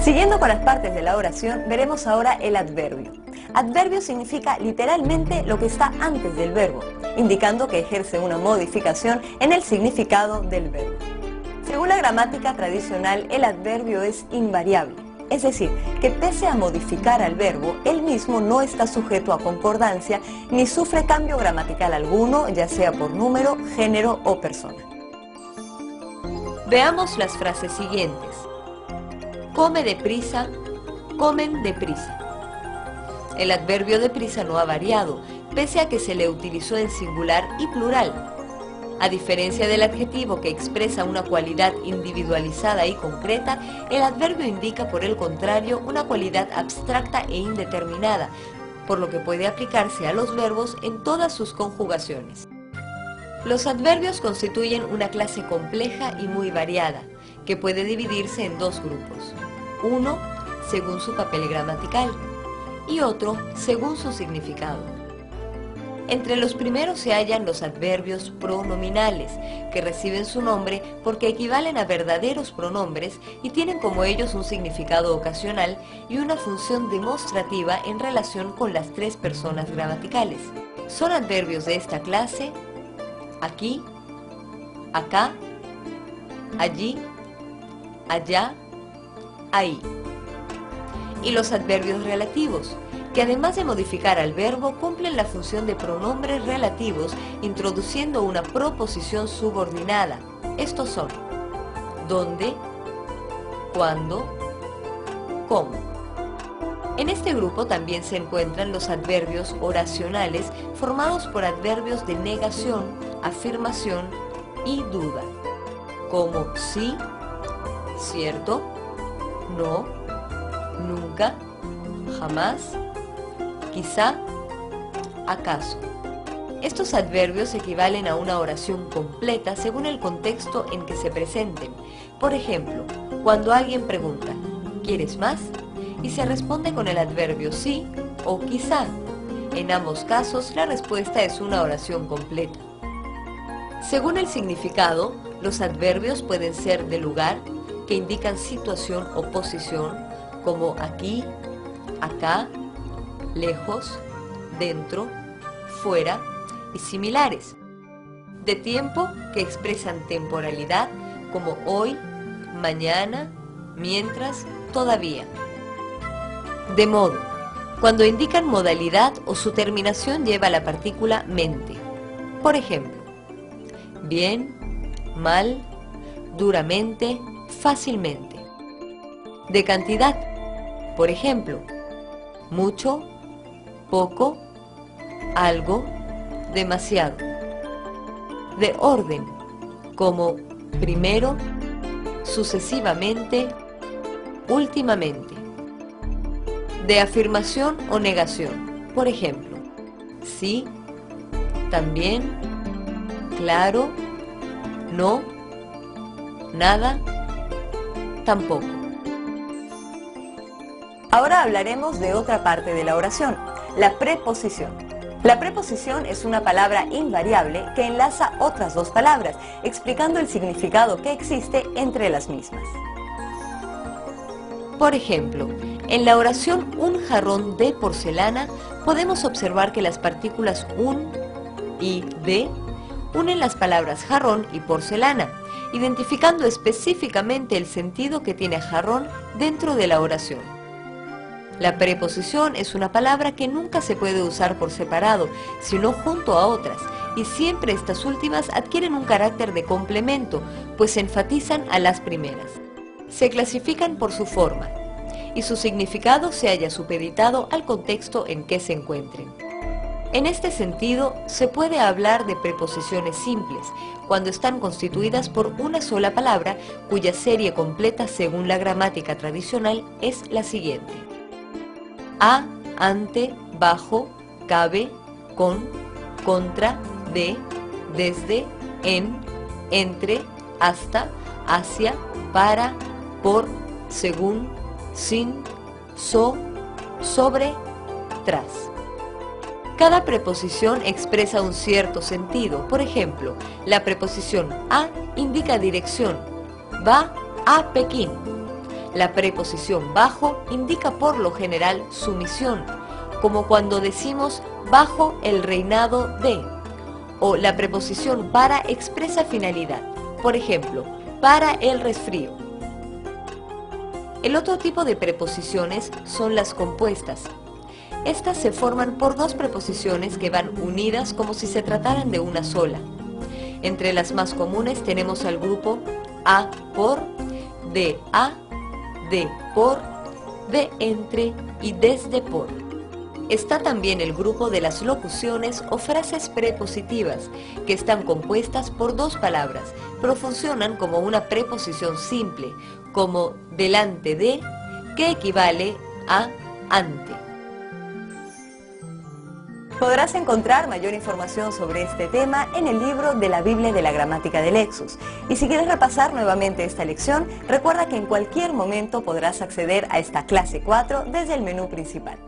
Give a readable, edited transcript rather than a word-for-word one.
Siguiendo con las partes de la oración, veremos ahora el adverbio. Adverbio significa literalmente lo que está antes del verbo, indicando que ejerce una modificación en el significado del verbo. Según la gramática tradicional, el adverbio es invariable, es decir, que pese a modificar al verbo, él mismo no está sujeto a concordancia ni sufre cambio gramatical alguno, ya sea por número, género o persona. Veamos las frases siguientes. Come deprisa, comen deprisa. El adverbio deprisa no ha variado, pese a que se le utilizó en singular y plural. A diferencia del adjetivo que expresa una cualidad individualizada y concreta, el adverbio indica por el contrario una cualidad abstracta e indeterminada, por lo que puede aplicarse a los verbos en todas sus conjugaciones. Los adverbios constituyen una clase compleja y muy variada, que puede dividirse en dos grupos. Uno, según su papel gramatical, y otro, según su significado. Entre los primeros se hallan los adverbios pronominales, que reciben su nombre porque equivalen a verdaderos pronombres y tienen como ellos un significado ocasional y una función demostrativa en relación con las tres personas gramaticales. Son adverbios de esta clase: aquí, acá, allí, allá, ahí. Y los adverbios relativos, que además de modificar al verbo, cumplen la función de pronombres relativos introduciendo una proposición subordinada. Estos son dónde, cuándo, cómo. En este grupo también se encuentran los adverbios oracionales formados por adverbios de negación, afirmación y duda, como sí, cierto, no, nunca, jamás, quizá, acaso. Estos adverbios equivalen a una oración completa según el contexto en que se presenten. Por ejemplo, cuando alguien pregunta, ¿quieres más?, y se responde con el adverbio sí o quizá. En ambos casos, la respuesta es una oración completa. Según el significado, los adverbios pueden ser de lugar, que indican situación o posición, como aquí, acá, lejos, dentro, fuera y similares. De tiempo, que expresan temporalidad, como hoy, mañana, mientras, todavía. De modo, cuando indican modalidad o su terminación lleva la partícula mente. Por ejemplo, bien, mal, duramente, fácilmente. De cantidad, por ejemplo, mucho, poco, algo, demasiado. De orden, como primero, sucesivamente, últimamente. De afirmación o negación, por ejemplo, sí, también, claro, no, nada, tampoco. Ahora hablaremos de otra parte de la oración, la preposición. La preposición es una palabra invariable que enlaza otras dos palabras, explicando el significado que existe entre las mismas. Por ejemplo, en la oración un jarrón de porcelana podemos observar que las partículas un y de unen las palabras jarrón y porcelana, identificando específicamente el sentido que tiene jarrón dentro de la oración. La preposición es una palabra que nunca se puede usar por separado, sino junto a otras, y siempre estas últimas adquieren un carácter de complemento, pues enfatizan a las primeras. Se clasifican por su forma, y su significado se halla supeditado al contexto en que se encuentren. En este sentido, se puede hablar de preposiciones simples, cuando están constituidas por una sola palabra, cuya serie completa según la gramática tradicional es la siguiente: a, ante, bajo, cabe, con, contra, de, desde, en, entre, hasta, hacia, para, por, según, sin, so, sobre, tras. Cada preposición expresa un cierto sentido. Por ejemplo, la preposición a indica dirección, va a Pekín. La preposición bajo indica por lo general sumisión, como cuando decimos bajo el reinado de, o la preposición para expresa finalidad, por ejemplo, para el resfrío. El otro tipo de preposiciones son las compuestas. Estas se forman por dos preposiciones que van unidas como si se trataran de una sola. Entre las más comunes tenemos al grupo a por, de a, de por, de entre y desde por. Está también el grupo de las locuciones o frases prepositivas, que están compuestas por dos palabras, pero funcionan como una preposición simple, como delante de, que equivale a ante. Podrás encontrar mayor información sobre este tema en el libro de la Biblia de la Gramática de Lexus. Y si quieres repasar nuevamente esta lección, recuerda que en cualquier momento podrás acceder a esta clase 4 desde el menú principal.